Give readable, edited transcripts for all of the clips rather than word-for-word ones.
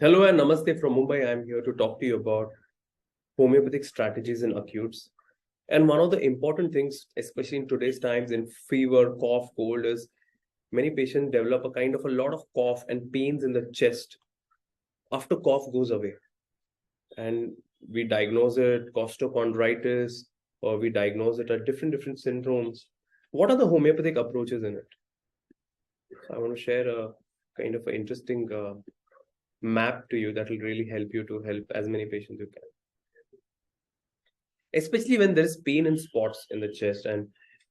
Hello and namaste from Mumbai. I'm here to talk to you about homeopathic strategies in acutes. And one of the important things, especially in today's times in fever, cough, cold, is many patients develop a kind of a lot of cough and pains in the chest after cough goes away. And we diagnose it costochondritis, or we diagnose it as different syndromes. What are the homeopathic approaches in it? So I want to share a kind of an interesting map to you that will really help you to help as many patients you can, especially when there is pain in spots in the chest and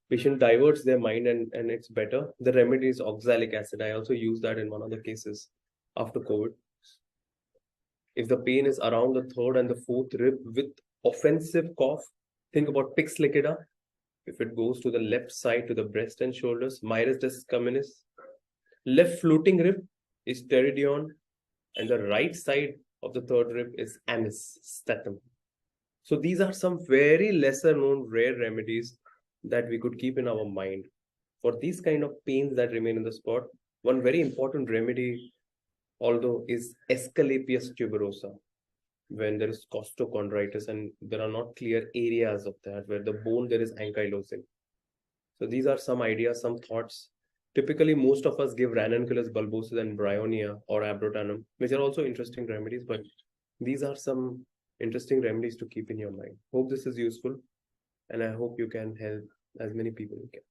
patient diverts their mind and it's better. The remedy is oxalic acid. I also use that in one of the cases after COVID. If the pain is around the third and the fourth rib with offensive cough, think about pix liquida. If it goes to the left side to the breast and shoulders, Myristus communis. Left floating rib is pteridion, and the right side of the third rib is anis statum. So these are some very lesser known rare remedies that we could keep in our mind. For these kind of pains that remain in the spot, one very important remedy, although, is Asclepius tuberosa. When there is costochondritis and there are not clear areas of that, where the bone there is ankylosing. So these are some ideas, some thoughts. Typically, most of us give ranunculus bulbosus and bryonia or abrotanum, which are also interesting remedies, but these are some interesting remedies to keep in your mind. Hope this is useful, and I hope you can help as many people you can.